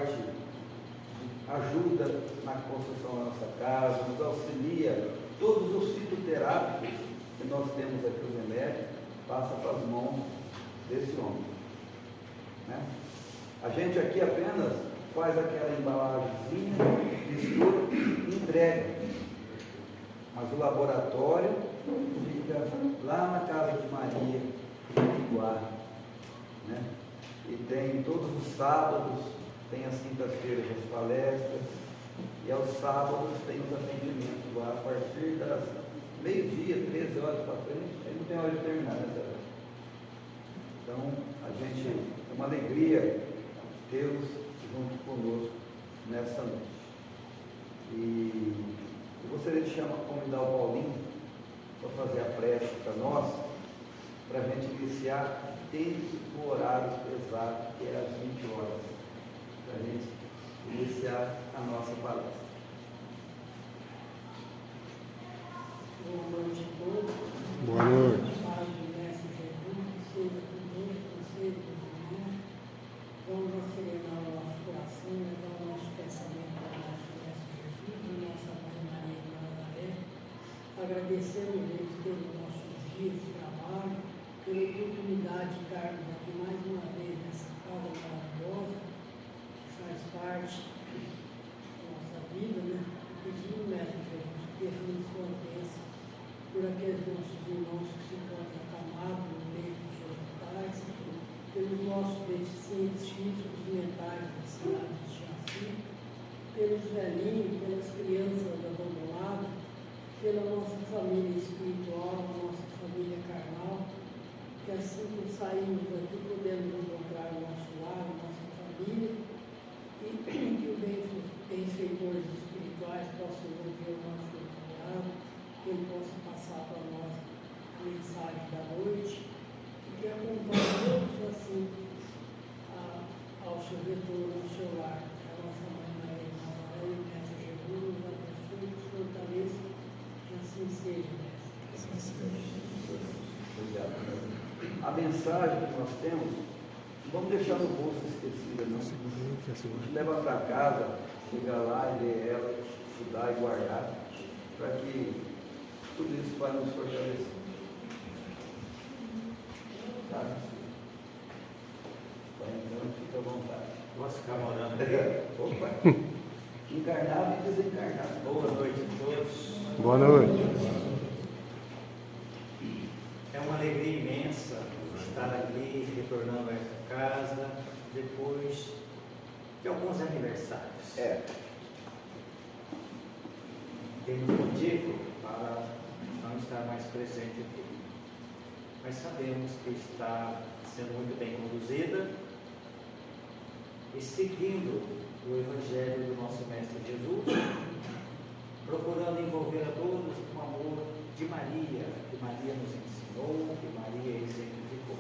parte, ajuda na construção da nossa casa, nos auxilia. Todos os fitoterápicos que nós temos aqui, os remédios, passam para as mãos desse homem, né? A gente aqui apenas faz aquela embalagenzinha, mistura e entrega. Mas o laboratório fica lá na casa de Maria, em Iguá, né? E tem todos os sábados, tem as quintas-feiras as palestras, e aos sábados tem os atendimentos lá a partir das meio-dia, 13 horas para frente, aí não tem hora de terminar nessa hora. Então, a gente, é uma alegria tê-los junto conosco nessa noite. E eu gostaria de convidar o Paulinho para fazer a prece para nós, para a gente iniciar desde o horário exato, que é às 20 horas, para a gente iniciar a nossa palestra. Boa noite a todos. Boa noite. A paz do Mestre Jesus, que seja conosco, que seja com os irmãos. Vamos serenar o nosso coração, levar o nosso pensamento ao nosso Mestre Jesus, a nossa Mãe Maria de Nazaré. Agradecemos eles pelos nossos dias de trabalho, pela oportunidade de estarmos aqui mais uma vez nessa casa maravilhosa, que faz parte da nossa vida, né? Pedimos, Mestre Jesus, que derrame sua bênção por aqueles nossos irmãos que se encontram acamados no leito dos hospitais, pelos nossos deficientes físicos e mentais da cidade de Jaci, pelos velhinhos, pelas crianças abandonadas, pela nossa família espiritual, a nossa família carnal, que assim que saímos daqui podemos encontrar o nosso lar, a nossa família, e que os benfeitores espirituais possam ouvir o nosso orado, que ele possa passar para nós a mensagem da noite, e que acompanhe todos assim ao seu retorno, ao seu lar. Que a nossa Mãe Maria de Nazaré, o Mestre Jesus, nos abençoe, nos fortaleça, que assim seja, Mestre. Obrigado. A mensagem que nós temos, vamos deixar no bolso esquecida, não? A gente leva para casa, chegar lá e ler ela, estudar e guardar, para que tudo isso vai nos fortalecer. Tá? Então, fica à vontade. Posso ficar morando aqui? Opa! Encarnado e desencarnado. Boa noite a todos. Boa noite. É uma alegria imensa estar aqui, retornando a esta casa, depois de alguns aniversários. Temos motivo para não estar mais presente aqui, mas sabemos que está sendo muito bem conduzida e seguindo o Evangelho do nosso Mestre Jesus, procurando envolver a todos com o amor de Maria, que Maria nos ensinou, que Maria exemplificou.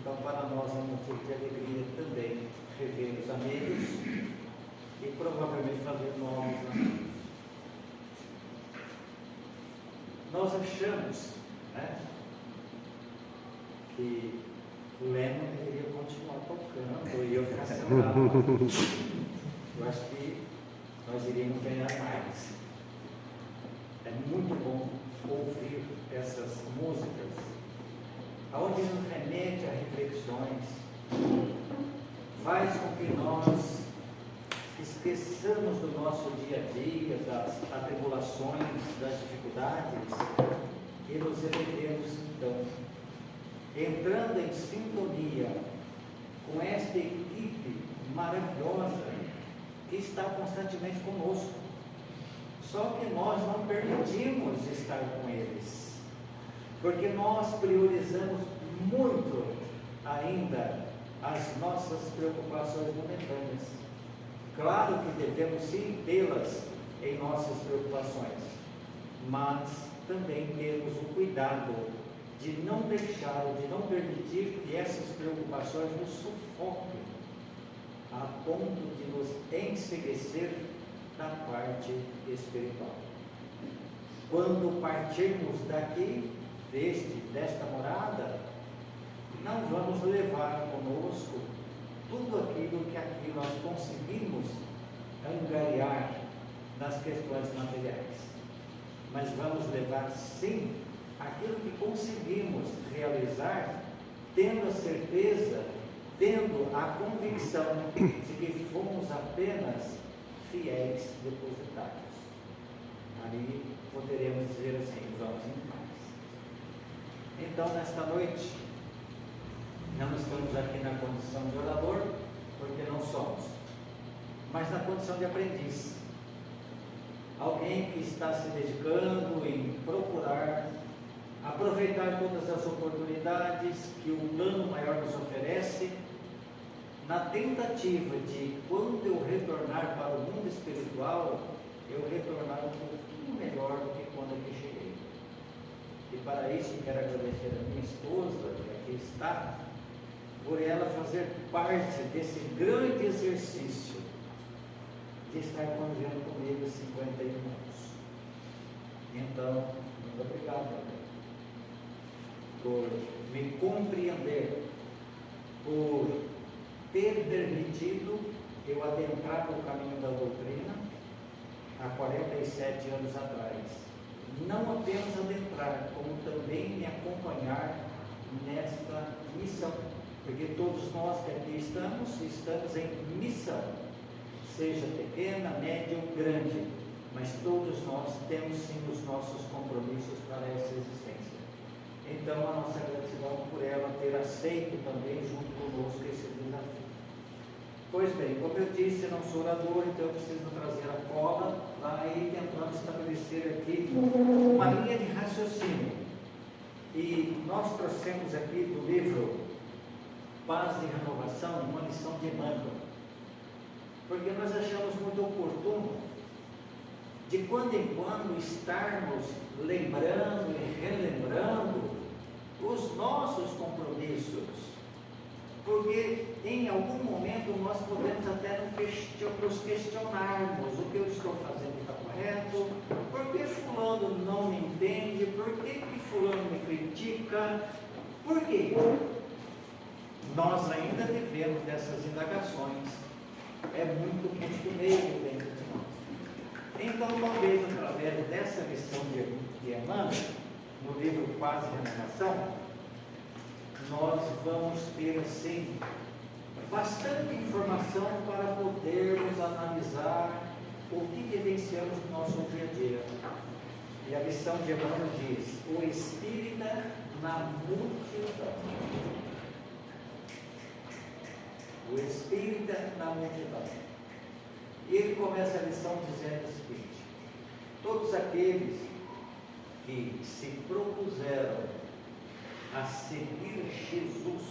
Então, para nós é um motivo de alegria também rever os amigos e provavelmente fazer novos amigos. Nós achamos, né, que o Lennon deveria continuar tocando e eu ficar sentado. Eu acho que nós iríamos ganhar mais. É muito bom ouvir essas músicas, onde nos remete a reflexões, faz com que nós esqueçamos do nosso dia a dia, das atribulações, das dificuldades, e nos elevemos então, entrando em sintonia com esta equipe maravilhosa que está constantemente conosco. Só que nós não permitimos estar com eles, porque nós priorizamos muito ainda as nossas preocupações momentâneas. Claro que devemos sim tê-las em nossas preocupações, mas também temos o cuidado de não deixar, de não permitir que essas preocupações nos sufoquem, a ponto de nos enseguecer da parte espiritual. Quando partirmos daqui, desta morada, não vamos levar conosco tudo aquilo que aqui nós realizar, tendo a certeza, tendo a convicção de que fomos apenas fiéis depositários. Ali poderemos dizer assim: vamos em paz. Então, nesta noite, não estamos aqui na condição de orador, porque não somos, mas na condição de aprendiz. Alguém que está se dedicando em procurar aproveitar todas as oportunidades que o plano maior nos oferece, na tentativa de, quando eu retornar para o mundo espiritual, eu retornar um pouquinho melhor do que quando aqui cheguei. E para isso quero agradecer a minha esposa, que aqui está, por ela fazer parte desse grande exercício de estar convivendo comigo 51 anos. Então, muito obrigado por me compreender, por ter permitido eu adentrar no caminho da doutrina há 47 anos atrás. Não apenas adentrar, como também me acompanhar nesta missão, porque todos nós que aqui estamos em missão, seja pequena, média ou grande, mas todos nós temos sim os nossos compromissos para essa existência. Então, a nossa gratidão por ela ter aceito também junto conosco esse desafio. Pois bem, como eu disse, não sou orador, então eu preciso trazer a cola lá e tentando estabelecer aqui uma linha de raciocínio. E nós trouxemos aqui do livro Paz e Renovação uma lição de Emmanuel, porque nós achamos muito oportuno de quando em quando estarmos lembrando e relembrando os nossos compromissos, porque em algum momento nós podemos até nos questionarmos: o que eu estou fazendo está correto? Por que fulano não me entende? Por que fulano me critica? Por quê? Nós ainda vivemos dessas indagações, é muito costumeiro dentro de nós. Então, talvez através dessa lição de Emmanuel, no livro Paz e Renovação, nós vamos ter assim bastante informação para podermos analisar o que vivenciamos no nosso dia a dia. E a lição de Emmanuel diz: o espírita na multidão. O espírita na multidão. E ele começa a lição dizendo o seguinte: todos aqueles que se propuseram a seguir Jesus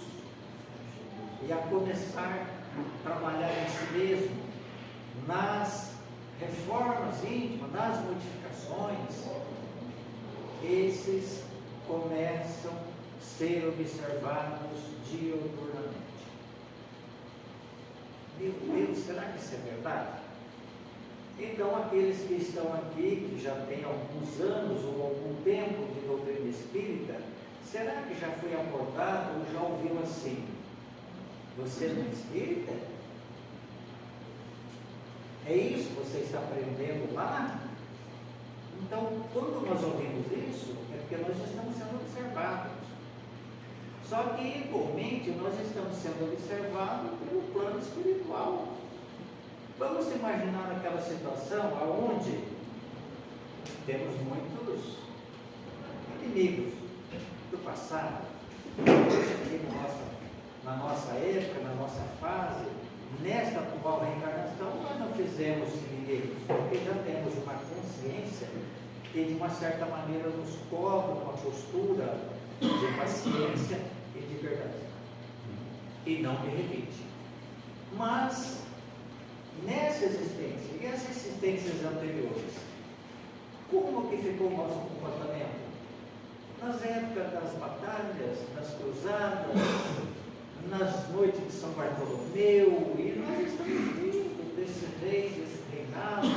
e a começar a trabalhar em si mesmo, nas reformas íntimas, nas modificações, esses começam a ser observados diuturnamente. Meu Deus, será que isso é verdade? Então, aqueles que estão aqui, que já têm alguns anos ou algum tempo de doutrina espírita, será que já foi abordado ou já ouviu assim: você não é espírita? É isso que você está aprendendo lá? Então, quando nós ouvimos isso, é porque nós estamos sendo observados. Só que, igualmente, nós estamos sendo observados pelo plano espiritual. Vamos imaginar aquela situação onde temos muitos inimigos do passado, hoje aqui na nossa época, na nossa fase, nesta atual reencarnação, nós não fizemos inimigos, porque já temos uma consciência que, de uma certa maneira, nos cobra uma postura de paciência e de verdade, e não de repetir. Mas nessa existência e as existências anteriores, como que ficou o nosso comportamento? Nas épocas das batalhas, das cruzadas, nas noites de São Bartolomeu, e nós estamos vindo desse rei, desse reinado.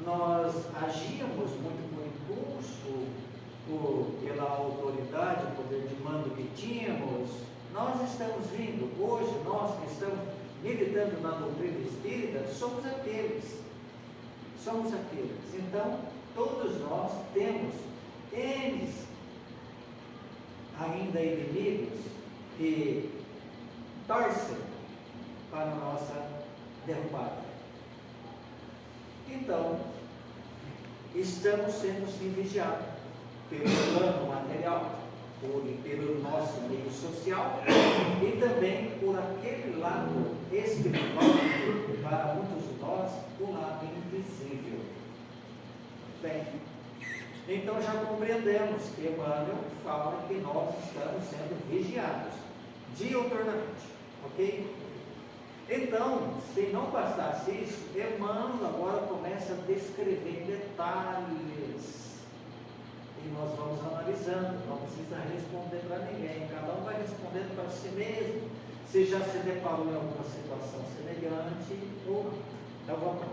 Nós agíamos muito por impulso, pela autoridade, o poder de mando que tínhamos. Nós estamos vindo, hoje nós que estamos militando na doutrina espírita, somos aqueles. Então, todos nós temos eles ainda inimigos que torcem para a nossa derrubada. Então, estamos sendo sim vigiados pelo plano material, pelo nosso meio social e também por aquele lado espiritual, para muitos de nós, o lado invisível. Bem, então já compreendemos que Emmanuel fala que nós estamos sendo vigiados diuturnamente, ok? Então, se não bastasse isso, Emmanuel agora começa a descrever detalhes e nós vamos analisando, não precisa responder para ninguém, cada um vai respondendo para si mesmo, se já se deparou em alguma situação semelhante ou não. Então vamos lá.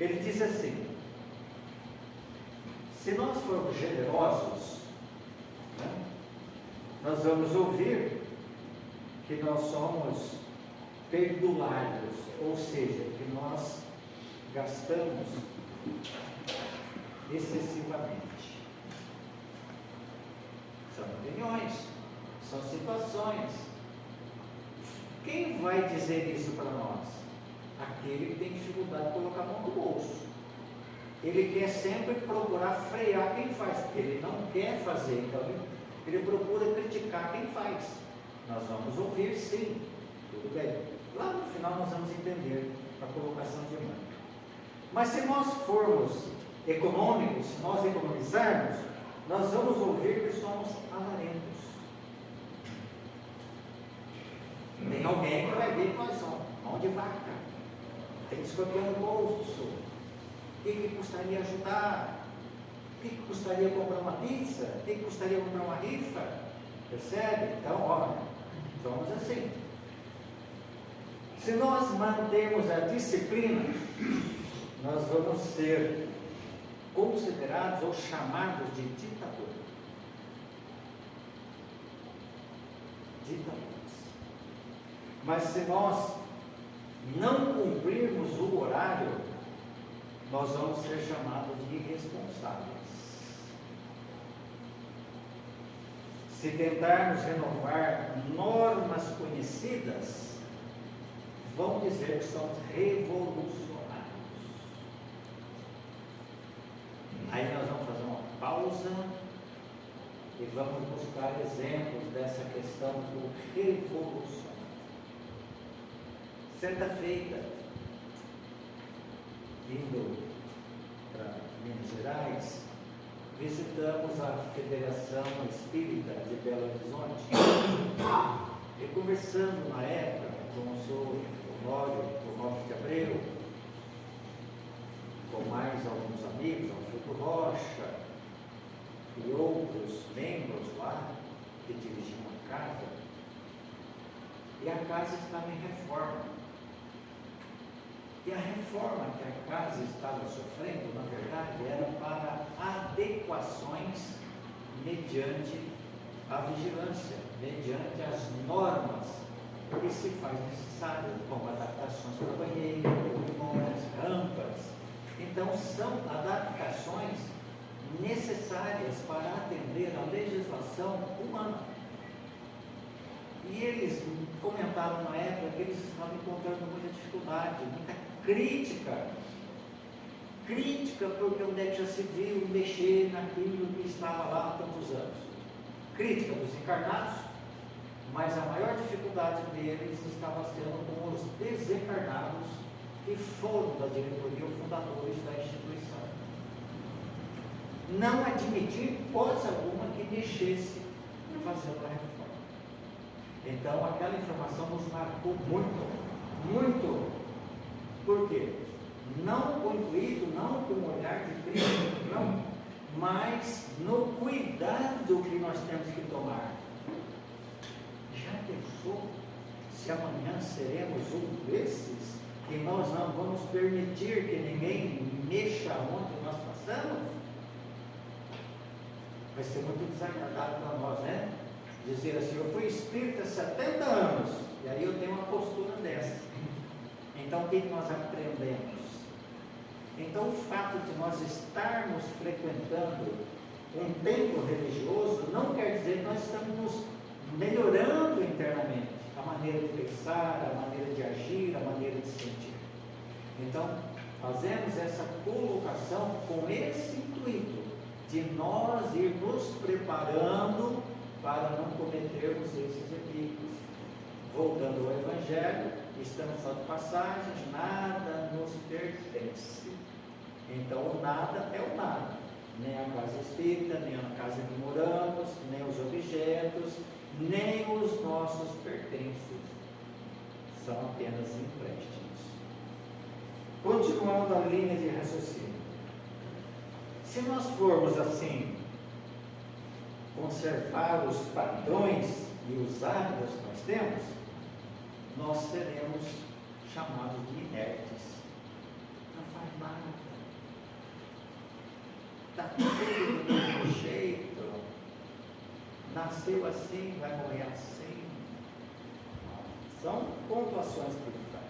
Ele diz assim: se nós formos generosos, né, nós vamos ouvir que nós somos perdulários, ou seja, que nós gastamos excessivamente. São opiniões, são situações. Quem vai dizer isso para nós? Aquele que tem dificuldade de colocar a mão no bolso. Ele quer sempre procurar frear quem faz, porque ele não quer fazer, então ele procura criticar quem faz. Nós vamos ouvir sim, tudo bem. Lá no final nós vamos entender a colocação de Emmanuel. Mas se nós formos econômicos, se nós economizarmos, nós vamos ouvir que somos avarentos. Tem alguém que vai ver que nós somos mão de vaca, tem escorpião no bolso. O que custaria ajudar? O que custaria comprar uma pizza? O que custaria comprar uma rifa? Percebe? Então, olha, somos assim. Se nós mantermos a disciplina, nós vamos ser considerados ou chamados de ditadores. Mas se nós não cumprirmos o horário, nós vamos ser chamados de irresponsáveis. Se tentarmos renovar normas conhecidas, vão dizer que somos revolucionários. Aí nós vamos fazer uma pausa e vamos buscar exemplos dessa questão do revolucionário. Certa feita, indo para Minas Gerais, visitamos a Federação Espírita de Belo Horizonte e conversando na época com o senhor Honório de Abreu, com mais alguns amigos, Alfredo Rocha e outros membros lá que dirigiam a casa, e a casa estava em reforma. E a reforma que a casa estava sofrendo, na verdade, era para adequações mediante a vigilância, mediante as normas que se faz necessário, como adaptações para banheiro, corrimões, rampas. Então, são adaptações necessárias para atender a legislação humana. E eles comentaram na época que eles estavam encontrando muita dificuldade, muita crítica porque onde é que já se viu mexer naquilo que estava lá há tantos anos. Crítica dos encarnados, mas a maior dificuldade deles estava sendo com os desencarnados que foram da diretoria ou fundadores da instituição. Não admitir hipótese alguma que mexesse fazendo a reforma. Então aquela informação nos marcou muito. Por quê? Não com intuito, não com um olhar de crítica, não, mas no cuidado que nós temos que tomar. Já pensou se amanhã seremos um desses que nós não vamos permitir que ninguém mexa onde nós passamos? Vai ser muito desagradável para nós, né? Dizer assim, eu fui espírita há 70 anos, e aí eu tenho uma postura dessa. Então, o que nós aprendemos? Então, o fato de nós estarmos frequentando um templo religioso não quer dizer que nós estamos nos melhorando internamente, a maneira de pensar, a maneira de agir, a maneira de sentir. Então, fazemos essa colocação com esse intuito de nós ir nos preparando para não cometermos esses equívocos. Voltando ao Evangelho, estamos só de passagem, nada nos pertence. Então, o nada é o nada. Nem a casa espírita, nem a casa que moramos, nem os objetos, nem os nossos pertences. São apenas empréstimos. Continuando a linha de raciocínio. Se nós formos assim, conservar os padrões e os hábitos que nós temos, nós seremos chamados de inertes. Não faz nada. Está tudo do mesmo jeito. Nasceu assim, vai morrer assim. São pontuações que ele faz.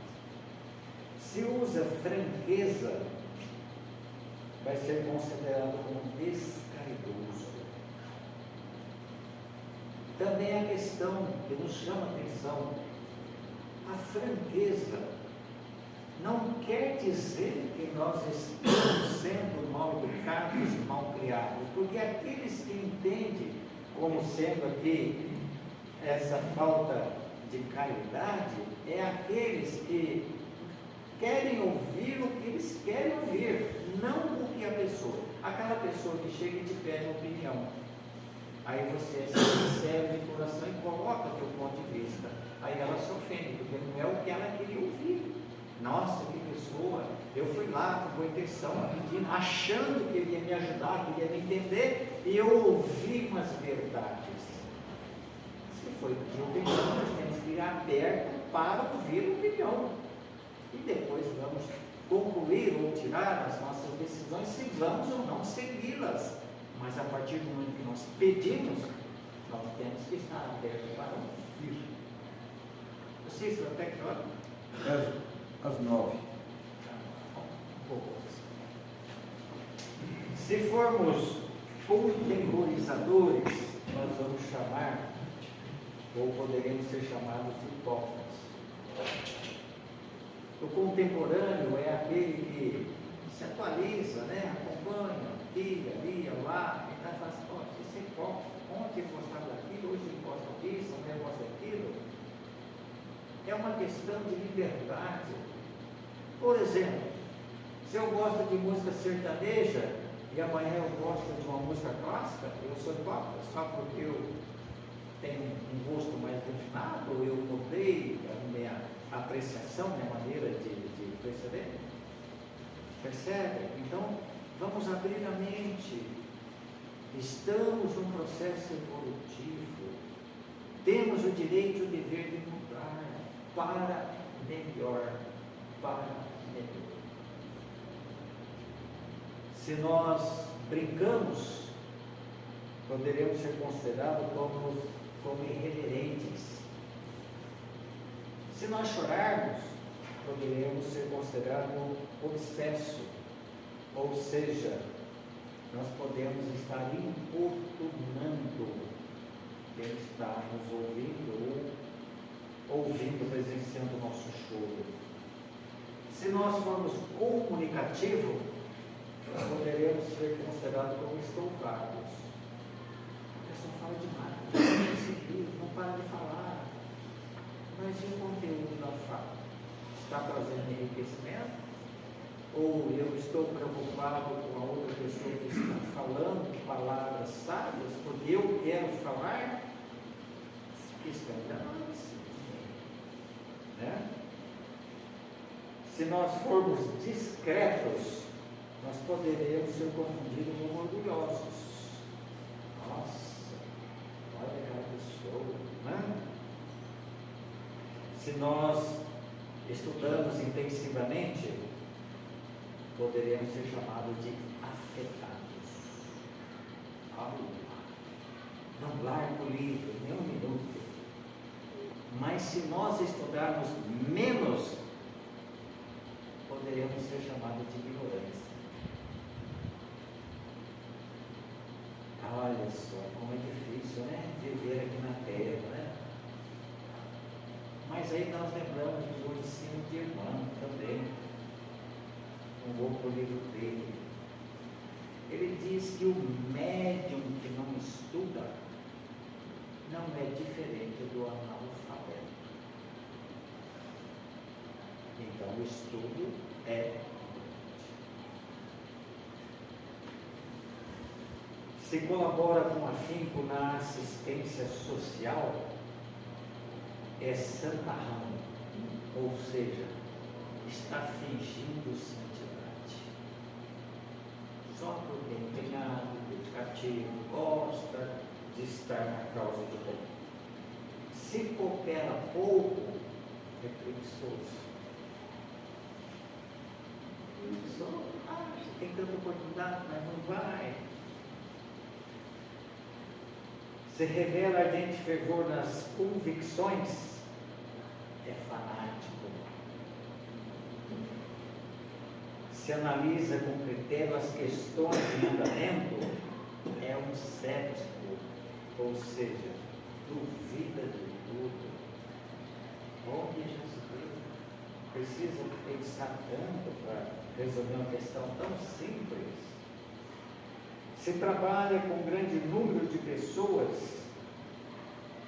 Se usa franqueza, vai ser considerado como descaridoso. Também a questão que nos chama a atenção, a franqueza não quer dizer que nós estamos sendo mal educados, mal criados, porque aqueles que entendem como sendo aqui essa falta de caridade, é aqueles que querem ouvir o que eles querem ouvir, não o que a pessoa, aquela pessoa que chega e te pede opinião. Aí você é sincero de coração e coloca o teu ponto de vista. Aí ela se ofende, porque não é o que ela queria ouvir. Nossa, que pessoa! Eu fui lá com boa intenção, pedindo, achando que ele ia me ajudar, que ele ia me entender, e eu ouvi umas verdades. Se foi pedir opinião, nós temos que ir aberto para ouvir a opinião. E depois vamos concluir ou tirar as nossas decisões, se vamos ou não segui-las. Mas a partir do momento que nós pedimos, nós temos que estar abertos para ouvir. Cícero, até que hora? Às 9. Se formos contemporizadores, nós vamos chamar, ou poderemos ser chamados de hipócritas. O contemporâneo é aquele que se atualiza, né? Acompanha aqui, ali, lá, e está fazendo, ó, isso é hipócrita. Ontem eu gostava daquilo, hoje eu gosto disso, amanhã eu gosto daquilo. É uma questão de liberdade. Por exemplo, se eu gosto de música sertaneja e amanhã eu gosto de uma música clássica, eu sou hipócrita só porque eu tenho um gosto mais refinado, eu mudei a minha apreciação, minha maneira de perceber. Percebe? Então, vamos abrir a mente. Estamos num processo evolutivo. Temos o direito e o dever de mudar para melhor. Para melhor. Se nós brincamos, poderemos ser considerados como irreverentes. Se nós chorarmos, poderemos ser considerados obsesso, ou seja, nós podemos estar importunando quem está nos ouvindo ou ouvindo, presenciando o nosso choro. Se nós formos comunicativos, nós poderemos ser considerados como estourados. A pessoa fala demais, não para de falar. Mas e o conteúdo da fala? Está trazendo enriquecimento? Ou eu estou preocupado com a outra pessoa que está falando palavras sábias, porque eu quero falar? Questão de análise. Né? Se nós formos discretos, nós poderemos ser confundidos como orgulhosos. Nossa, olha aquela pessoa, né? Se nós estudamos intensivamente, poderemos ser chamados de afetados. Não largo o livro, nem um minuto. Mas se nós estudarmos menos, poderemos ser chamados de ignorantes. Olha só como é difícil, né? Viver aqui na terra, né? Mas aí nós lembramos do ensino de Emmanuel também. Um outro livro dele. Ele diz que o médium que não estuda não é diferente do analfabeto. Então o estudo é se colabora com afinco na assistência social, é santarrão, ou seja, está fingindo santidade. Só porque é empenhado, dedicativo, gosta de estar na causa do bem. Se coopera pouco, é preguiçoso. Tem tanta oportunidade, mas não vai. Se revela ardente fervor nas convicções, é fanático. Se analisa com critério as questões em andamento, é um cético, ou seja, duvida de tudo. Onde Jesus precisa pensar tanto para resolver uma questão tão simples? Se trabalha com um grande número de pessoas,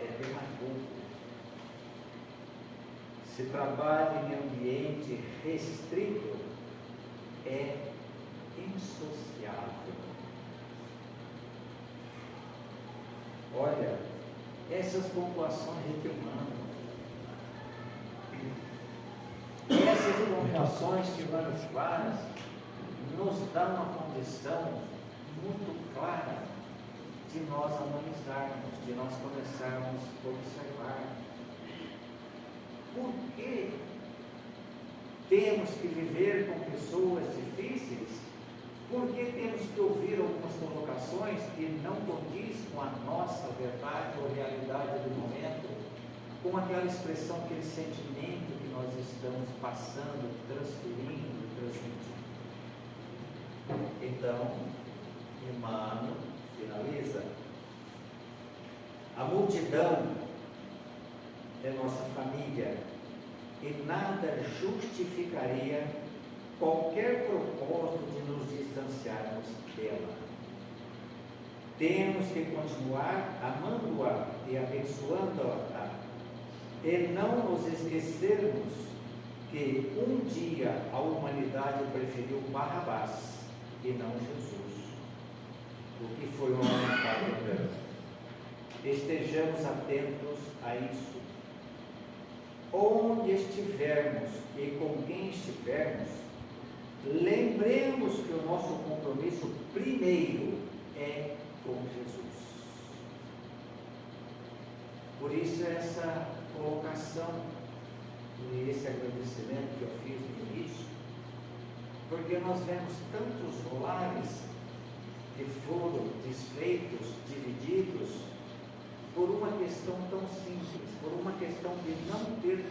é demagogo. Se trabalha em ambiente restrito, é insociável. Olha, essas pontuações de Emmanuel, essas pontuações que Emmanuel faz, nos dão uma condição muito clara de nós analisarmos, de nós começarmos a observar. Por que temos que viver com pessoas difíceis? Por que temos que ouvir algumas colocações que não condiz com a nossa verdade ou realidade do momento, com aquela expressão, aquele sentimento que nós estamos passando, transferindo, transmitindo? Então, Emmanuel finaliza: a multidão é nossa família e nada justificaria qualquer propósito de nos distanciarmos dela. Temos que continuar amando-a e abençoando-a e não nos esquecermos que um dia a humanidade preferiu Barrabás e não Jesus, o que foi um lamentado. Estejamos atentos a isso. Onde estivermos e com quem estivermos, lembremos que o nosso compromisso primeiro é com Jesus. Por isso essa colocação e esse agradecimento que eu fiz no início, porque nós vemos tantos lares que foram desfeitos, divididos, por uma questão tão simples, por uma questão de não ter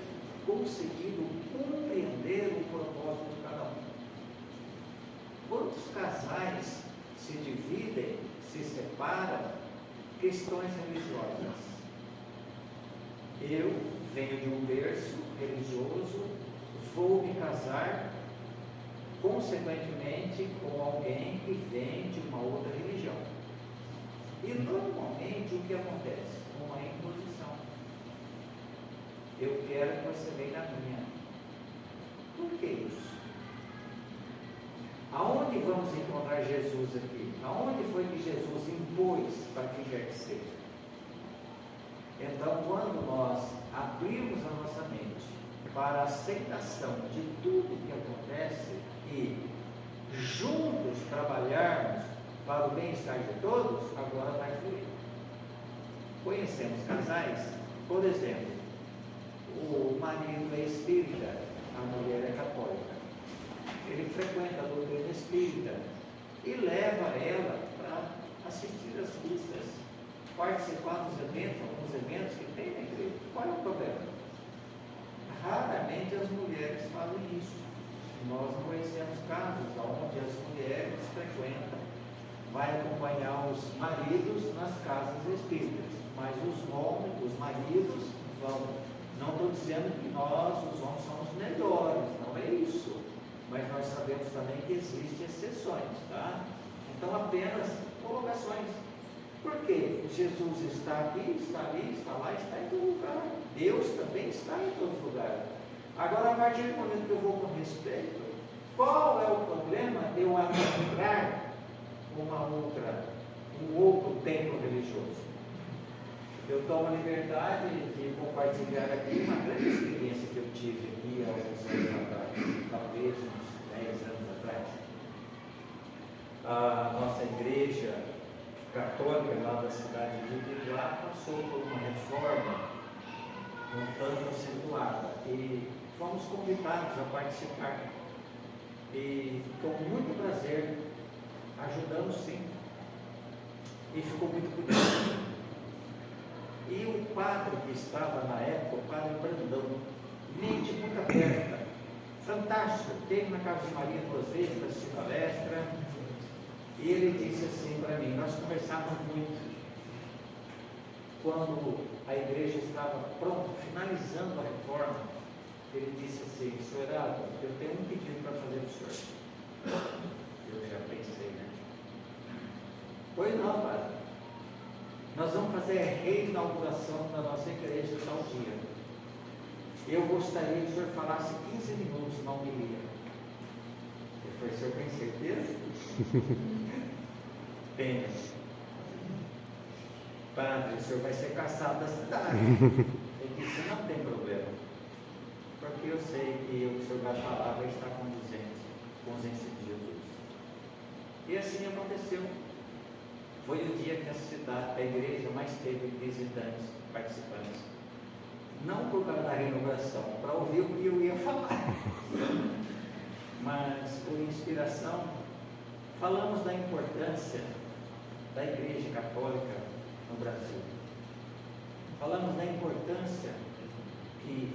conseguido compreender o propósito de cada um. Quantos casais se dividem, se separam, questões religiosas? Eu venho de um berço religioso, vou me casar, consequentemente, com alguém que vem de uma outra religião. E normalmente o que acontece? Uma imposição. Eu quero que você venha na minha. Por que isso? Aonde vamos encontrar Jesus aqui? Aonde foi que Jesus impôs para quem quer que seja? Então, quando nós abrimos a nossa mente para a aceitação de tudo que acontece e juntos trabalharmos para o bem-estar de todos, agora vai fluir. Conhecemos casais, por exemplo, o marido é espírita, a mulher é católica. Ele frequenta a doutrina espírita e leva ela para assistir às missas, participar dos eventos, alguns eventos que tem na igreja. Qual é o problema? Raramente as mulheres fazem isso. Nós não conhecemos casos onde as mulheres frequentam vai acompanhar os maridos nas casas espíritas, mas os homens, os maridos vão. Não estou dizendo que nós, os homens, somos melhores, não é isso, mas nós sabemos também que existem exceções, tá? Então apenas colocações. Por quê? Jesus está aqui, está ali, está lá, está em todo lugar. Deus também está em todos os lugares. Agora, a partir do momento que eu vou com respeito, qual é o problema de eu adorar um outro templo religioso? Eu tomo a liberdade de compartilhar aqui uma grande experiência que eu tive aqui há alguns anos atrás, talvez uns 10 anos atrás. A nossa igreja católica lá da cidade de Ibirá passou por uma reforma um tanto acentuada e fomos convidados a participar e com muito prazer ajudamos sim e ficou muito bonito. E o padre que estava na época, o padre Brandão, mente muito aberta, fantástico, teve na Casa de Maria 2 vezes, para palestra. E ele disse assim para mim, nós conversávamos muito, quando a igreja estava pronta, finalizando a reforma, ele disse assim, senhor Heraldo, eu tenho um pedido para fazer para o senhor. Eu já pensei, né? Pois não, padre, nós vamos fazer a reinauguração da nossa igreja tal dia. Eu gostaria que o senhor falasse 15 minutos na homilia. Ele falou, o senhor tem certeza? Tenho. Padre, o senhor vai ser caçado da cidade. Ele disse, não tem problema, porque eu sei que o que o senhor vai falar vai estar condizente com os ensinos de Jesus. E assim aconteceu. Foi o dia que a igreja mais teve visitantes, participantes. Não por causa da renovação, para ouvir o que eu ia falar, mas por inspiração. Falamos da importância da Igreja Católica no Brasil. Falamos da importância que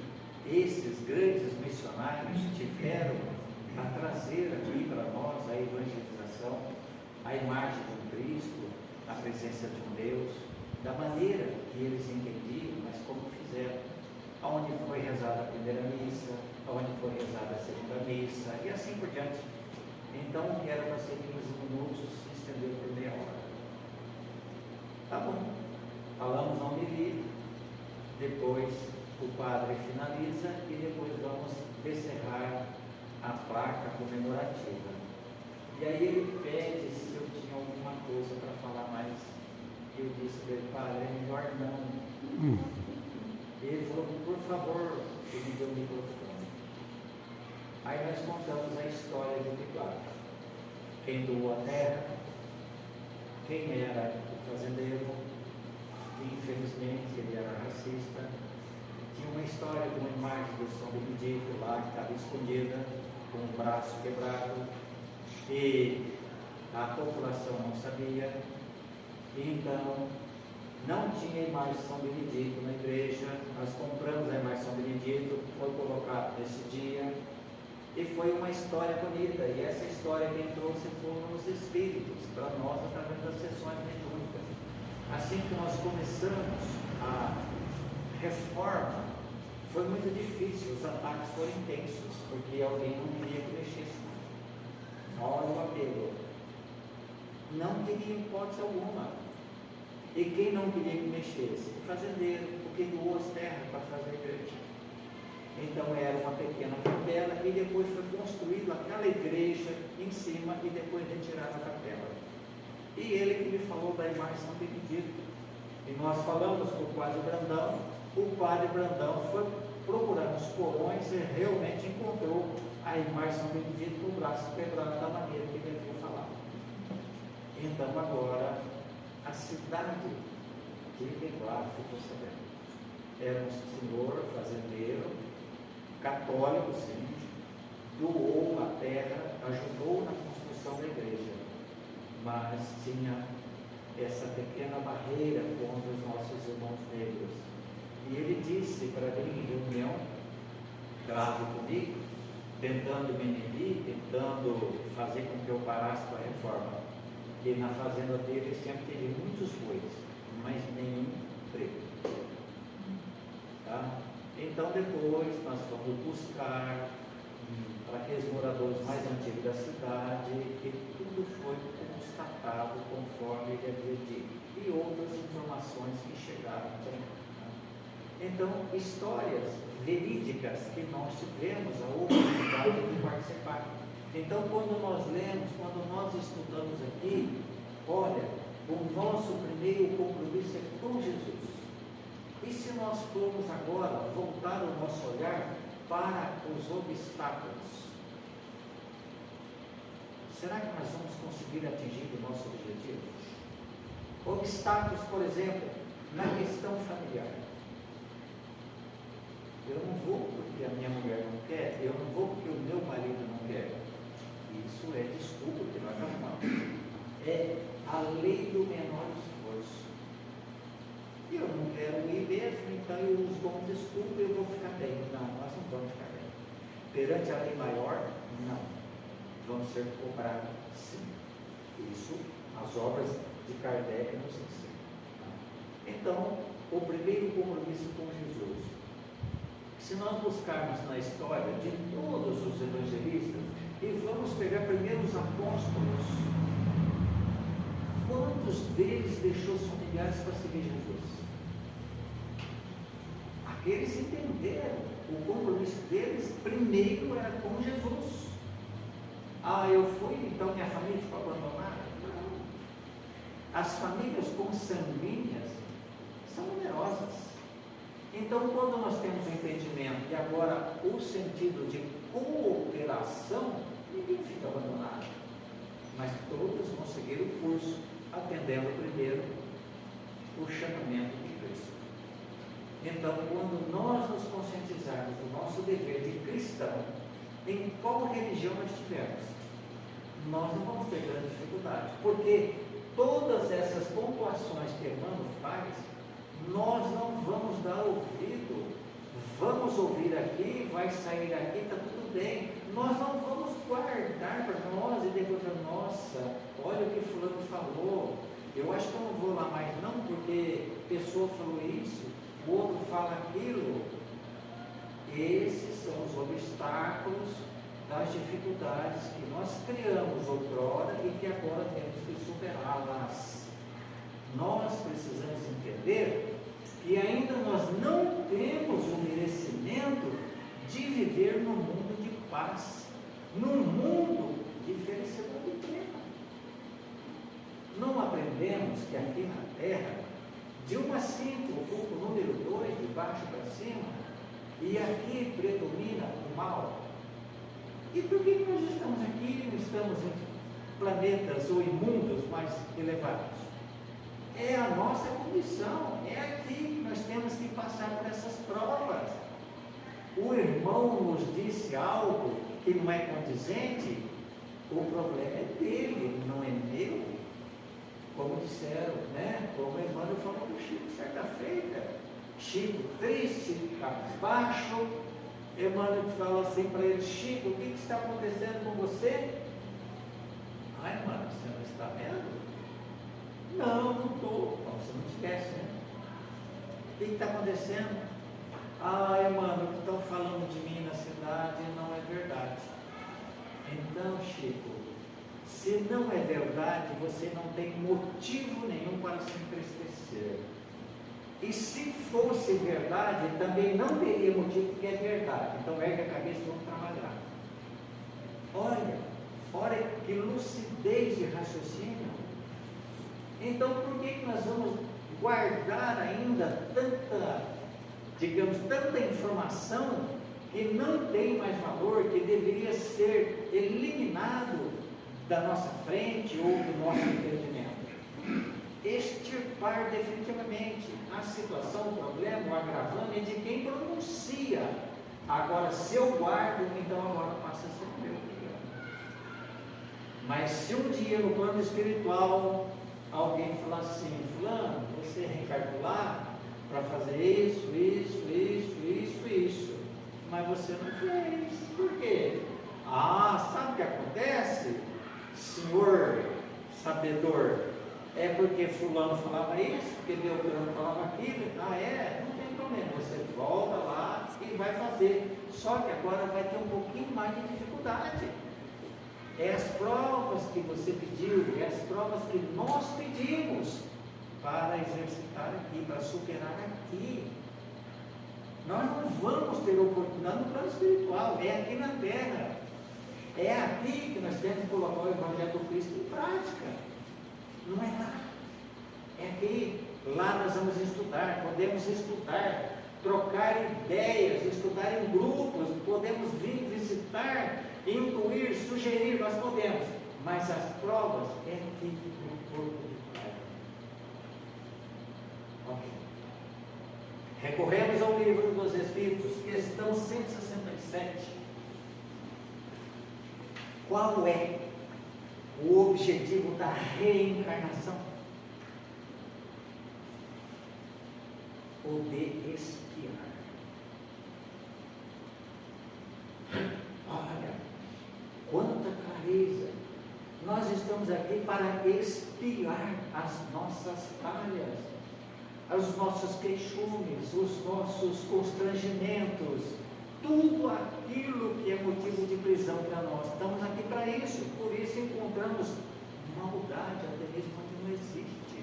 esses grandes missionários tiveram a trazer aqui para nós a evangelização, a imagem de um Cristo, a presença de um Deus, da maneira que eles entendiam, mas como fizeram. Aonde foi rezada a primeira missa, aonde foi rezada a segunda missa, e assim por diante. Então, era para ser 15 minutos, se estendeu por meia hora. Tá bom. Falamos na homilia, depois o padre finaliza e depois vamos descerrar a placa comemorativa. E aí ele pede se eu tinha alguma coisa para falar mais. Eu disse para ele, padre, é melhor não. E ele falou, por favor, ele me deu o microfone. Aí nós contamos a história do Pilar. Quem doou a terra, quem era o fazendeiro, infelizmente ele era racista. Tinha uma história de uma imagem do São Benedito lá que estava escondida, com o braço quebrado, e a população não sabia. Então, não tinha imagem de São Benedito na igreja. Nós compramos a imagem de São Benedito, foi colocado nesse dia. E foi uma história bonita, e essa história quem trouxe foram os espíritos para nós através das sessões mediúnicas. Assim que nós começamos a reforma, foi muito difícil, os ataques foram intensos, porque alguém não queria que mexesse. Olha o apelo. Não queria hipótese alguma. E quem não queria que mexesse? O fazendeiro, porque doou as terras para fazer a igreja. Então era uma pequena capela e depois foi construída aquela igreja em cima e depois retirada a capela. E ele que me falou da imagem de São Benedito. E nós falamos com o padre Brandão. O padre Brandão foi procurar nos porões e realmente encontrou a imagem de São Benedito com o braço quebrado da maneira que ele havia falado. Então agora a cidade de Ibirá ficou sabendo. Era um senhor fazendeiro, católico, sim, doou a terra, ajudou na construção da igreja, mas tinha essa pequena barreira contra os nossos irmãos negros. E ele disse para mim em reunião, grave comigo, tentando me inibir, tentando fazer com que eu parasse com a reforma. que na fazenda dele sempre teve muitos bois, mas nenhum preto. Tá? Então depois nós fomos buscar para aqueles moradores mais antigos da cidade, e tudo foi constatado conforme ele havia dito, e outras informações que chegaram também. Então, histórias verídicas que nós tivemos a oportunidade de participar. Então, quando nós lemos, quando nós estudamos aqui, olha, o nosso primeiro compromisso é com Jesus. E se nós formos agora voltar o nosso olhar para os obstáculos, será que nós vamos conseguir atingir o nosso objetivo? Obstáculos, por exemplo, na questão familiar. Eu não vou porque a minha mulher não quer, eu não vou porque o meu marido não quer. Isso é desculpa que nós arrumamos. É a lei do menor esforço. Eu não quero ir mesmo, então eu uso como desculpa e eu vou ficar bem. Não, nós não vamos ficar bem. Perante a lei maior, não. Vamos ser cobrados, sim. Isso, as obras de Kardec nos ensinam. Então, o primeiro compromisso com Jesus. Se nós buscarmos na história de todos os evangelistas, e vamos pegar primeiro os apóstolos, quantos deles deixou os familiares para seguir Jesus? Aqueles entenderam, o compromisso deles primeiro era com Jesus. Ah, eu fui, então minha família ficou abandonada? Não. As famílias consanguíneas são numerosas. Então, quando nós temos o entendimento e agora o sentido de cooperação, ninguém fica abandonado. Mas todos vão seguir o curso, atendendo primeiro o chamamento de Cristo. Então, quando nós nos conscientizarmos do nosso dever de cristão, em qual religião nós estivermos, nós não vamos ter grande dificuldade, porque todas essas pontuações que Emmanuel faz, nós não vamos dar ouvido. Vamos ouvir aqui, vai sair aqui, está tudo bem. Nós não vamos guardar para nós e depois falar, nossa, olha o que fulano falou, eu acho que eu não vou lá mais não, porque a pessoa falou isso, o outro fala aquilo. Esses são os obstáculos das dificuldades que nós criamos outrora e que agora temos que superá-las. Nós precisamos entender que ainda nós não temos o merecimento de viver num mundo de paz, num mundo de felicidade plena. Não aprendemos que aqui na Terra, de 1 a 5, ocupa o número 2, de baixo para cima, e aqui predomina o mal. E por que nós estamos aqui e não estamos em planetas ou em mundos mais elevados? É a nossa condição, é aqui que nós temos que passar por essas provas. O irmão nos disse algo que não é condizente, o problema é dele, não é meu. Como disseram, né? Como o Emmanuel falou do Chico certa feita. Chico triste, cabisbaixo. Emmanuel falou assim para ele, Chico, o que está acontecendo com você? Ai, mano, você não está vendo? Não, não estou. Como se não tivesse, né? O que está acontecendo? Ah, Emmanuel, o que estão falando de mim na cidade não é verdade. Então, Chico, se não é verdade, você não tem motivo nenhum para se entristecer. E se fosse verdade, também não teria motivo, porque é verdade. Então ergue a cabeça e vamos trabalhar. Olha que lucidez de raciocínio. Então por que nós vamos guardar ainda tanta informação que não tem mais valor, que deveria ser eliminado da nossa frente ou do nosso entendimento? Extirpar definitivamente a situação, o problema, o agravante é de quem pronuncia. Agora, se eu guardo, então agora passa a ser o meu problema. Mas se um dia no plano espiritual alguém falar assim, fulano, você recalcular para fazer isso, mas você não fez. Por quê? Ah, sabe o que acontece? Senhor sabedor, é porque fulano falava isso, porque Beltrano falava aquilo, não tem problema, você volta lá e vai fazer, só que agora vai ter um pouquinho mais de dificuldade. É as provas que você pediu, é as provas que nós pedimos para exercitar aqui, para superar aqui. Nós não vamos ter oportunidade no plano espiritual, é aqui na terra. É aqui que nós temos que colocar o Evangelho do Cristo em prática. Não é lá. É aqui. Lá nós vamos estudar, podemos estudar, trocar ideias, estudar em grupos, podemos vir visitar, intuir, sugerir, nós podemos. Mas as provas é aqui no corpo de Cristo. Ok. Recorremos ao livro dos Espíritos, questão 167. Qual é o objetivo da reencarnação? O de expiar. Olha, quanta clareza! Nós estamos aqui para expiar as nossas falhas, os nossos queixumes, os nossos constrangimentos, tudo aquilo que é motivo de prisão para nós. Estamos aqui para isso, por isso encontramos maldade até mesmo onde não existe.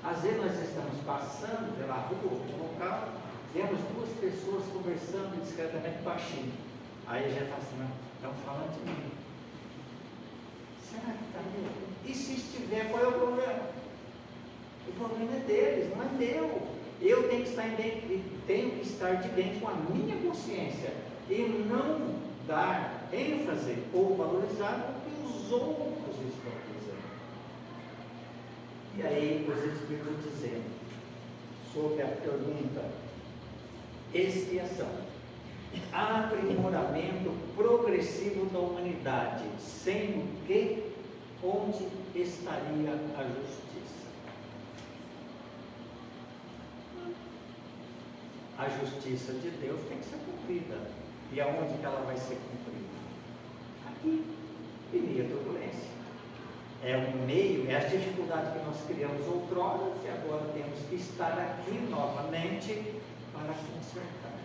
Às vezes nós estamos passando pela rua, no local, vemos duas pessoas conversando discretamente baixinho. Aí já fala assim, estão falando de mim. Será que está mesmo? E se estiver, qual é o problema? O problema é deles, não é meu. Eu tenho que estar de bem com a minha consciência e não dar ênfase ou valorizar o que os outros estão dizendo. E aí os Espíritos dizendo sobre a pergunta: expiação, aprimoramento progressivo da humanidade, sendo que onde estaria a justiça? A justiça de Deus tem que ser cumprida. E aonde que ela vai ser cumprida? Aqui, em meio à turbulência. É um meio, é as dificuldades que nós criamos outrora, e agora temos que estar aqui novamente para consertar.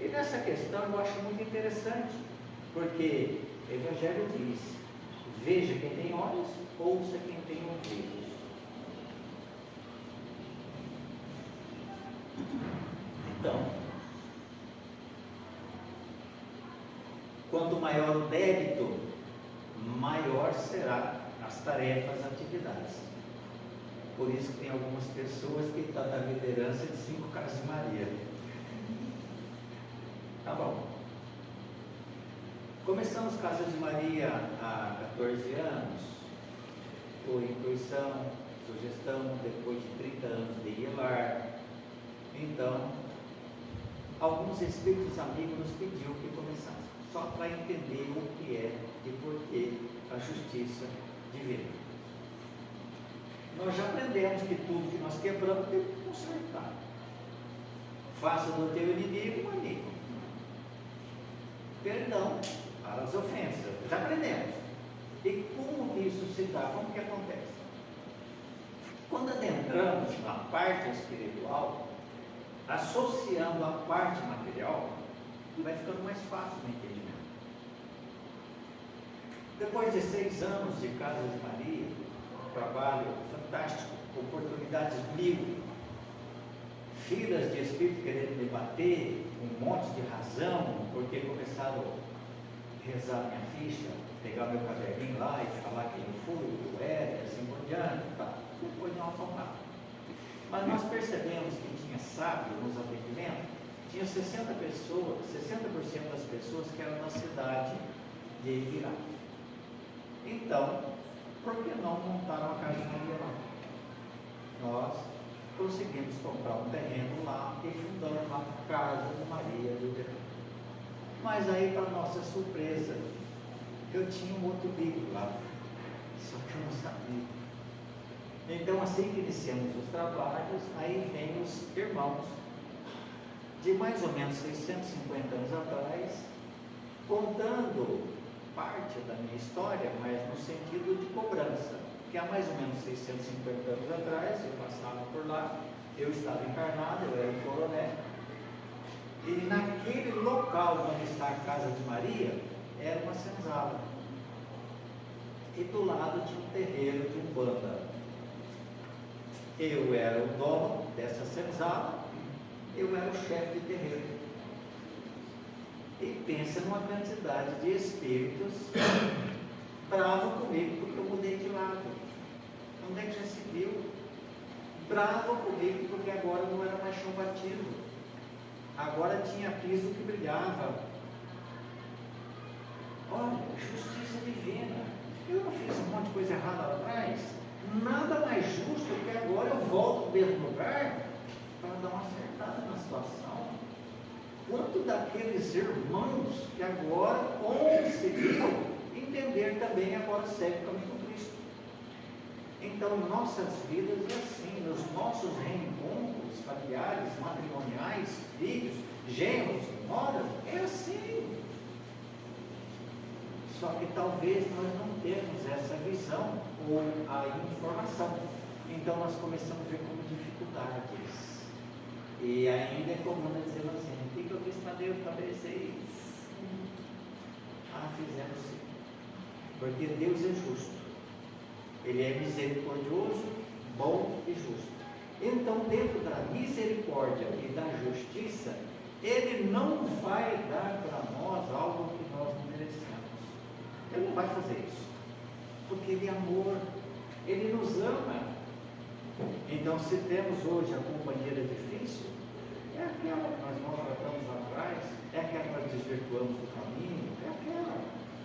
E nessa questão eu acho muito interessante, porque o Evangelho diz: veja quem tem olhos, ouça quem tem ouvidos. Então, quanto maior o débito, maior será as tarefas, as atividades. Por isso que tem algumas pessoas que estão na liderança de 5 Casas de Maria. Tá bom. Começamos Casas de Maria há 14 anos, por intuição, sugestão, depois de 30 anos de IELAR. Então, alguns espíritos amigos nos pediu que começássemos, só para entender o que é e por que a justiça divina. Nós já aprendemos que tudo que nós quebramos tem que consertar. Faça do teu inimigo um amigo. Perdão para as ofensas. Já aprendemos. E como que isso se dá? Como que acontece? Quando adentramos na parte espiritual, associando a parte material, vai ficando mais fácil o entendimento. Depois de 6 anos de Casas de Maria, um trabalho fantástico, oportunidades 1000, filas de espíritos querendo debater, um monte de razão, porque começaram a rezar minha ficha, pegar meu caderninho lá e falar quem eu fui, o que eu era, e assim por diante, tá. Depois não faltava. Mas nós percebemos que tinha sábio nos atendimentos, tinha 60% das pessoas que eram na cidade de Ibirá. Então, por que não montaram a Casa de Maria lá? Nós conseguimos comprar um terreno lá e fundamos a Casa de Maria do Ibirá. Mas aí, para nossa surpresa, eu tinha um outro livro lá, só que eu não sabia. Então, assim que iniciamos os trabalhos, aí vem os irmãos de mais ou menos 650 anos atrás, contando parte da minha história, mas no sentido de cobrança. Que há mais ou menos 650 anos atrás, eu passava por lá, eu estava encarnado, eu era um coronel, e naquele local onde está a casa de Maria, era uma senzala. E do lado tinha um terreiro de Umbanda. Eu era o dono dessa senzala, eu era o chefe de terreiro. E pensa numa quantidade de espíritos bravos comigo porque eu mudei de lado. Onde é que já se viu? Bravo comigo porque agora não era mais chão batido. Agora tinha piso que brilhava. Olha, justiça divina. Eu não fiz um monte de coisa errada lá atrás. Nada mais justo que agora eu volto para o mesmo lugar para dar uma acertada na situação. Quanto daqueles irmãos que agora conseguiram entender também, agora segue o caminho do Cristo. Então, nossas vidas é assim, nos nossos reencontros familiares, matrimoniais, filhos, genros, noras, é assim. Só que talvez nós não temos essa visão ou a informação. Então nós começamos a ver como dificuldades. E ainda é comum nós dizermos assim, o que eu fiz para Deus para merecer isso? Fizemos sim. Porque Deus é justo. Ele é misericordioso, bom e justo. Então, dentro da misericórdia e da justiça, Ele não vai dar para nós algo que nós não merecemos. Ele não vai fazer isso. Porque Ele é amor. Ele nos ama. Então, se temos hoje a companheira difícil, é aquela que nós não tratamos lá atrás, é aquela que nós desvirtuamos do caminho, é aquela.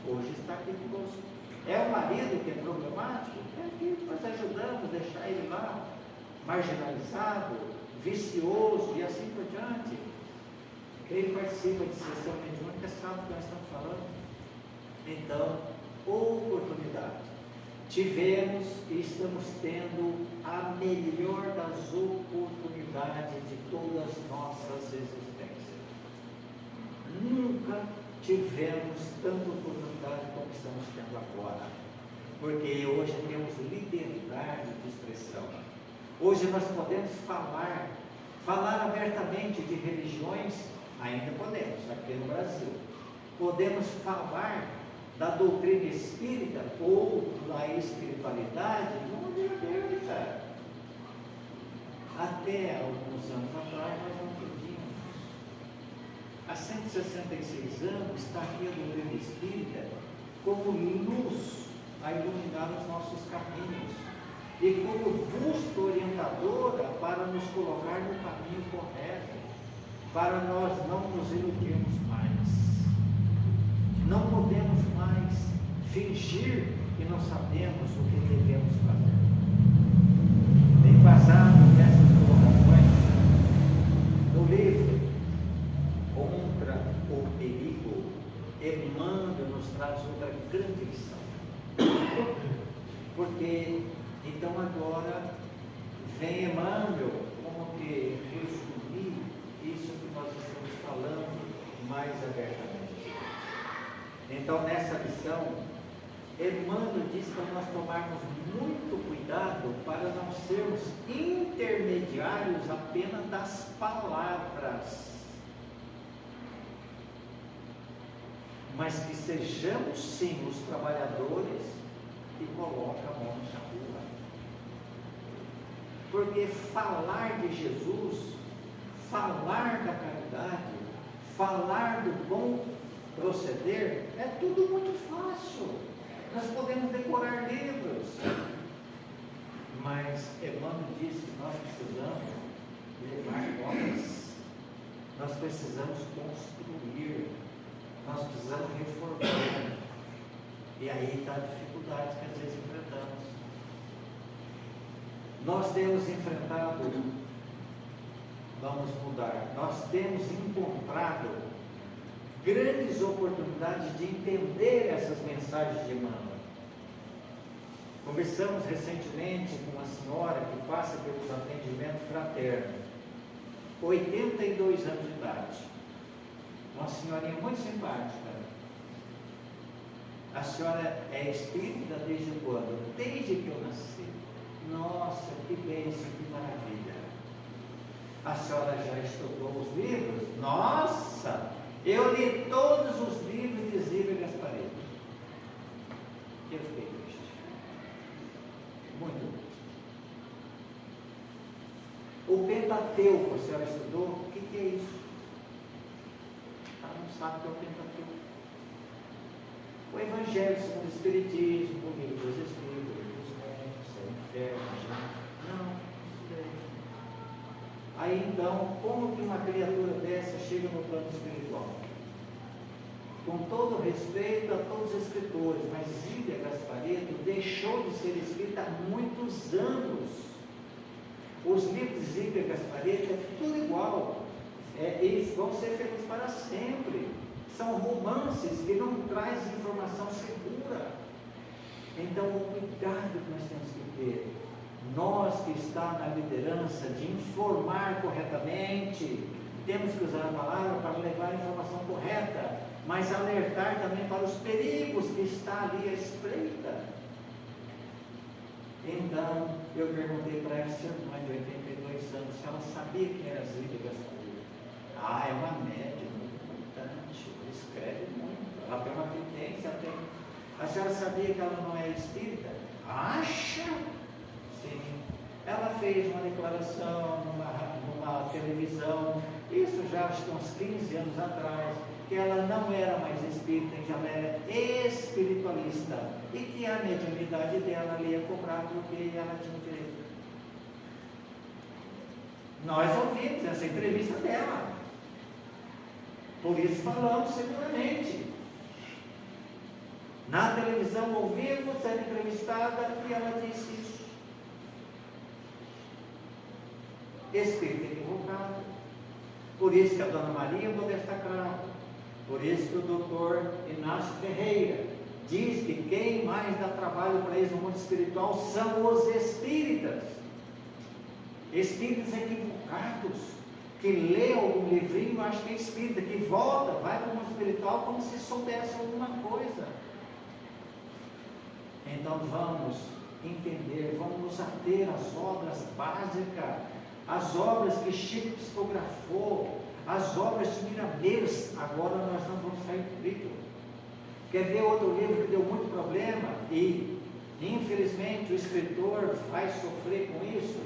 Hoje está aqui conosco. É o marido que é problemático, é aquilo que nós ajudamos, deixar ele lá, marginalizado, vicioso e assim por diante. Ele participa de sessão mediúnica, sabe o que nós estamos falando. Então, oportunidade. Tivemos e estamos tendo a melhor das oportunidades de todas as nossas existências. Nunca tivemos tanta oportunidade como estamos tendo agora, porque hoje temos liberdade de expressão. Hoje nós podemos falar abertamente de religiões, ainda podemos, aqui no Brasil. Podemos falar da doutrina espírita ou da espiritualidade numa aberta. Até alguns anos atrás nós não podíamos. Há 166 anos está aqui a doutrina espírita como luz a iluminar os nossos caminhos e como busca orientadora para nos colocar no caminho correto, para nós não nos iludirmos mais. Não podemos mais fingir que não sabemos o que devemos fazer. Tem passado essas colocações no livro Contra o Perigo. Emmanuel nos traz outra grande lição. Porque, então agora, vem Emmanuel como que resumir isso que nós estamos falando mais abertamente. Então, nessa lição, Emmanuel diz para nós tomarmos muito cuidado para não sermos intermediários apenas das palavras, mas que sejamos sim os trabalhadores que colocam a mão na rua. Porque falar de Jesus, falar da caridade, falar do bom proceder, é tudo muito fácil. Nós podemos decorar livros, mas Emmanuel diz que nós precisamos levar obras, nós precisamos construir, nós precisamos reformar. E aí está a dificuldade que às vezes enfrentamos. Nós temos enfrentado, vamos mudar, nós temos encontrado grandes oportunidades de entender essas mensagens de Emmanuel. Conversamos recentemente com uma senhora que passa pelos atendimentos fraternos, 82 anos de idade, uma senhorinha muito simpática. A senhora é espírita desde quando? Desde que eu nasci. Nossa, que bênção, que maravilha. A senhora já estudou os livros? Nossa, eu li todos os livros de Zíbia Gasparetto. Eu fiquei triste. Muito triste. O Pentateuco, a senhora estudou? O que é isso? Ela não sabe o que é o Pentateuco. O Evangelho segundo o Espiritismo, o livro dos Espíritos, o livro dos Médicos, o Inferno, não, isso daí. Aí então, como que uma criatura dessa chega no plano espiritual? Com todo respeito a todos os escritores, mas Zíbia Gasparetto deixou de ser escrita há muitos anos. Os livros de Zíbia Gasparetto é tudo igual. Eles vão ser felizes para sempre. São romances que não trazem informação segura. Então, o cuidado que nós temos que ter, nós que está na liderança, de informar corretamente, temos que usar a palavra para levar a informação correta, mas alertar também para os perigos que está ali à espreita. Então, eu perguntei para essa irmã de 82 anos se ela sabia quem era Zíbia Gasparetto. É uma médium muito importante, escreve muito, ela tem uma vidência, A senhora sabia que ela não é espírita? Acha? Sim. Ela fez uma declaração numa televisão, isso já acho que uns 15 anos atrás, que ela não era mais espírita, que ela era espiritualista e que a mediunidade dela ali ia cobrar porque ela tinha direito. Nós ouvimos essa entrevista dela, por isso falamos seguramente. Na televisão ouvimos ela entrevistada e ela disse isso. Espírito equivocado. Por isso que a Dona Maria Modesta Cravo, por isso que o doutor Inácio Ferreira diz que quem mais dá trabalho para eles no mundo espiritual são os espíritas. Espíritas equivocados, que lê algum livrinho, acha que é espírita, que volta, vai para o mundo espiritual como se soubesse alguma coisa. Então vamos entender, vamos nos ater às obras básicas, as obras que Chico psicografou, as obras de Miramês. Agora nós não vamos sair do livro. Quer ver outro livro que deu muito problema e infelizmente o escritor vai sofrer com isso?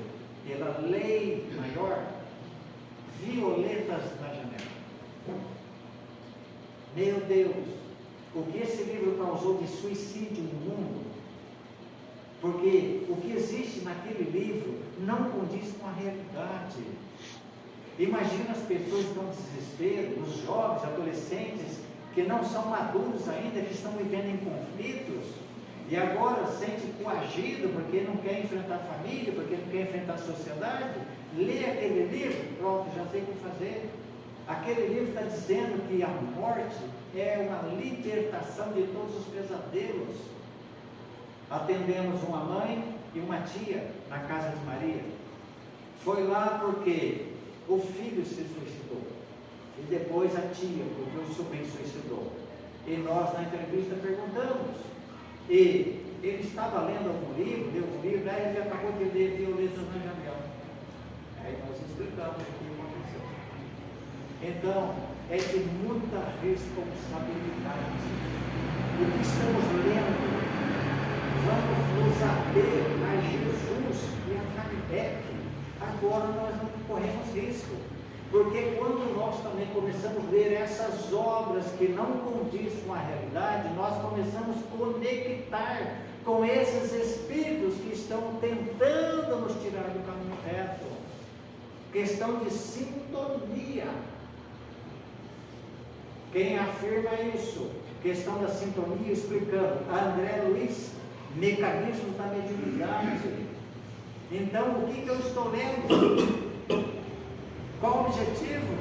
Pela lei maior, Violetas na Janela. Meu Deus, o que esse livro causou de suicídio no mundo? Porque o que existe naquele livro não condiz com a realidade. Imagina as pessoas que estão em desespero, os jovens, adolescentes, que não são maduros ainda, que estão vivendo em conflitos, e agora se sente coagido porque não quer enfrentar a família, porque não quer enfrentar a sociedade. Lê aquele livro, pronto, já sei o que fazer. Aquele livro está dizendo que a morte é uma libertação de todos os pesadelos. Atendemos uma mãe e uma tia na casa de Maria. Foi lá porque o filho se suicidou, e depois a tia, porque o sobrinho suicidou. E nós na entrevista perguntamos, e ele estava lendo algum livro, leu um livro, aí ele acabou de ler Violetas na Janela. Aí nós explicamos o que aconteceu. Então, é de muita responsabilidade. O que estamos lendo, vamos nos ater a Jesus e a Kardec. Agora nós não corremos risco, porque quando nós também começamos a ler essas obras que não condiz com a realidade, nós começamos a conectar com esses espíritos que estão tentando nos tirar do caminho reto. Questão de sintonia. Quem afirma isso? Questão da sintonia, explicando. André Luiz, mecanismos da mediunidade. Então, o que eu estou lendo? Qual o objetivo?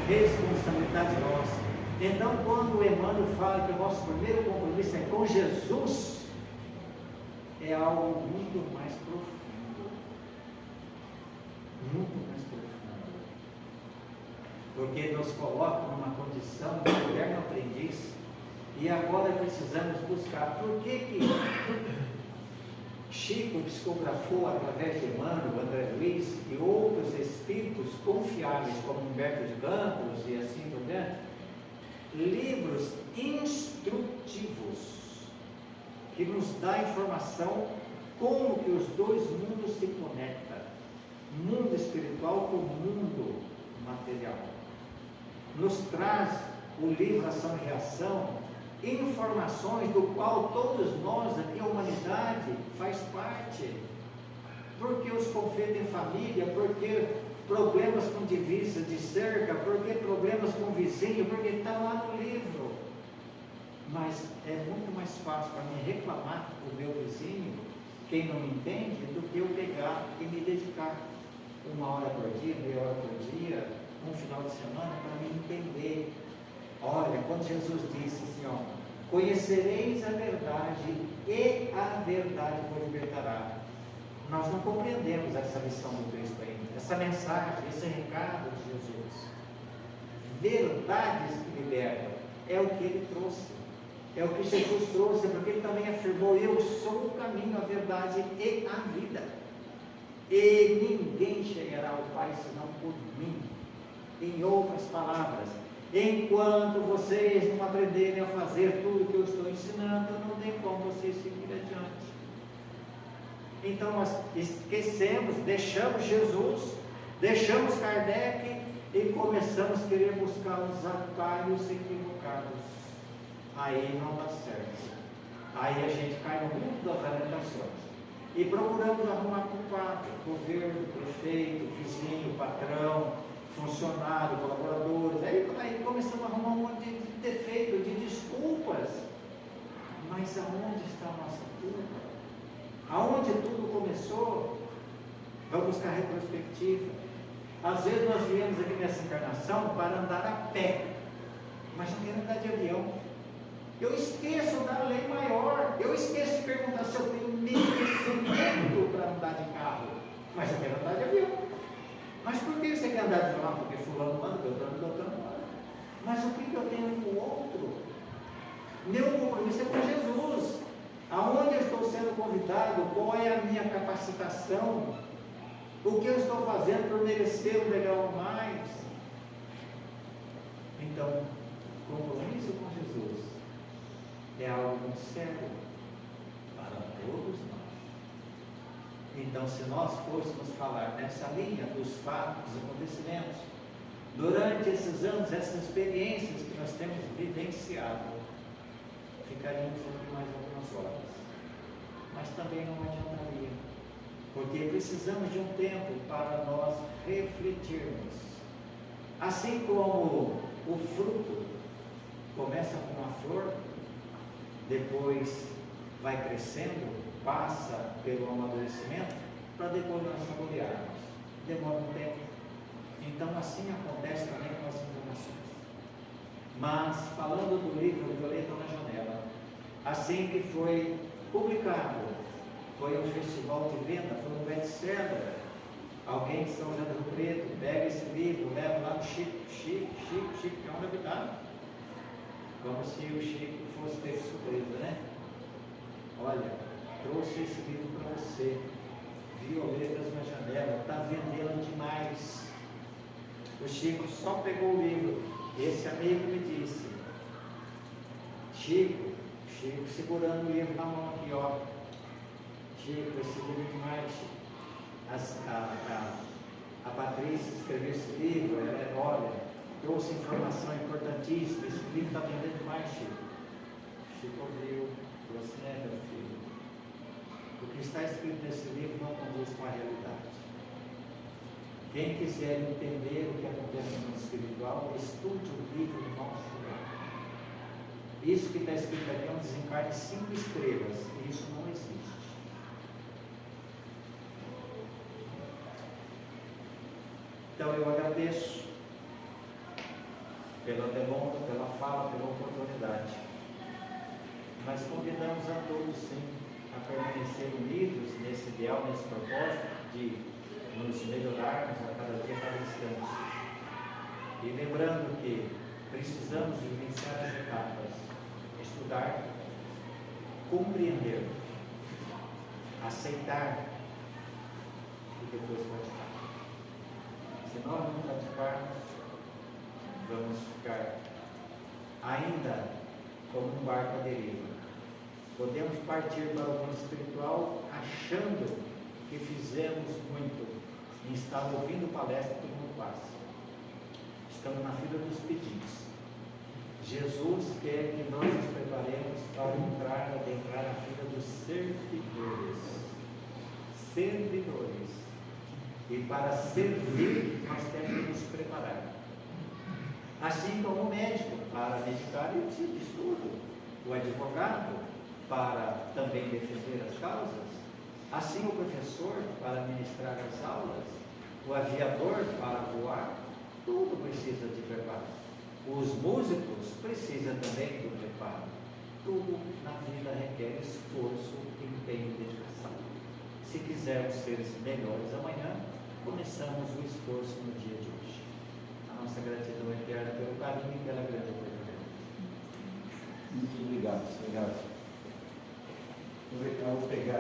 Responsabilidade nossa. Então, quando o Emmanuel fala que o nosso primeiro compromisso é com Jesus, é algo muito mais profundo. Muito mais profundo. Porque nos coloca numa condição de eterno aprendiz. E agora precisamos buscar. Por que Chico psicografou através de Emmanuel, André Luiz e outros espíritos confiáveis como Humberto de Campos e assim por diante, livros instrutivos que nos dá informação como que os dois mundos se conectam, mundo espiritual com o mundo material. Nos traz o livro Ação e Reação informações do qual todos nós aqui, a humanidade, faz parte. Porque os conflitos em família, porque problemas com divisa de cerca, porque problemas com vizinho, porque está lá no livro. Mas é muito mais fácil para mim reclamar do meu vizinho, quem não me entende, do que eu pegar e me dedicar 1 hora por dia, meia hora por dia, um final de semana, para me entender. Olha, quando Jesus disse assim, ó, conhecereis a verdade e a verdade vos libertará. Nós não compreendemos essa lição do Cristo ainda, essa mensagem, esse recado de Jesus. Verdades que libertam, é o que ele trouxe, é o que Jesus trouxe, porque ele também afirmou, eu sou o caminho, a verdade e a vida. E ninguém chegará ao Pai senão por mim. Em outras palavras, enquanto vocês não aprenderem a fazer tudo o que eu estou ensinando, não tem como vocês seguirem adiante. Então nós esquecemos, deixamos Jesus, deixamos Kardec e começamos a querer buscar os atalhos equivocados. Aí não dá certo. Aí a gente cai no mundo das lamentações. E procuramos arrumar culpado, governo, prefeito, vizinho, patrão, funcionário, colaboradores. Aí começamos a arrumar um monte de defeito, de desculpas. Mas aonde está a nossa culpa? Aonde tudo começou? Vamos buscar retrospectiva. Às vezes nós viemos aqui nessa encarnação para andar a pé, mas não quero andar de avião. Eu esqueço da lei maior. Eu esqueço de perguntar se eu tenho merecimento para andar de carro, mas eu quero andar de avião. Mas por que você quer andar de avião? Porque fulano manda, Beltrano manda. Mas o que eu tenho com o outro? Meu compromisso é com Jesus. Aonde eu estou sendo convidado? Qual é a minha capacitação? O que eu estou fazendo para merecer um degrau a mais? Então, compromisso com Jesus é algo muito sério para todos nós. Então, se nós fôssemos falar nessa linha dos fatos, dos acontecimentos, durante esses anos, essas experiências que nós temos vivenciado, ficaríamos aqui mais algumas horas. Mas também não adiantaria, porque precisamos de um tempo para nós refletirmos. Assim como o fruto começa com uma flor, depois vai crescendo, passa pelo amadurecimento, para depois nós saborearmos. Demora um tempo. Então assim acontece também com as informações. Mas, falando do livro Violeta na Janela, assim que foi publicado, foi um festival de venda, foi um best-seller. Alguém de São José do Rio Preto pega esse livro, leva lá no Chico, é uma novidade. Como se o Chico fosse ter surpresa, né? Olha, trouxe esse livro para você, Violetas na Janela, está vendendo demais. O Chico só pegou o livro. Esse amigo me disse, Chico segurando o livro na mão aqui, ó. Chico, esse livro é demais, Chico. A Patrícia escreveu esse livro, olha, trouxe informação importantíssima, esse livro está vendendo demais, Chico. Chico ouviu, falou assim, meu filho, o que está escrito nesse livro não conduz com a realidade. Quem quiser entender o que acontece no mundo espiritual, estude o livro do nosso lugar. Isso que está escrito aqui é um desencarne de 5 estrelas, e isso não existe. Então eu agradeço pela demanda, pela fala, pela oportunidade. Mas convidamos a todos sim a permanecer unidos nesse ideal, nesse propósito de nos melhorarmos a cada dia, a cada instante. E lembrando que precisamos vivenciar as etapas, estudar, compreender, aceitar e depois praticar. Se nós não praticarmos, vamos ficar ainda como um barco à deriva. Podemos partir para o mundo espiritual achando que fizemos muito em estar ouvindo palestra que todo mundo passa. Estamos na fila dos pedidos. Jesus quer que nós nos preparemos para adentrar a fila dos servidores. Servidores. E para servir, nós temos que nos preparar. Assim como o médico, para medicar, ele precisa de estudo. O advogado, para também defender as causas. Assim o professor, para ministrar as aulas. O aviador, para voar. Tudo precisa de preparo. Os músicos precisam também do preparo. Tudo na vida requer esforço, empenho e dedicação. Se quisermos ser melhores amanhã, começamos o esforço no dia de hoje. A nossa gratidão eterna pelo carinho e pela grande oportunidade. Muito obrigado, obrigado. Eu vou pegar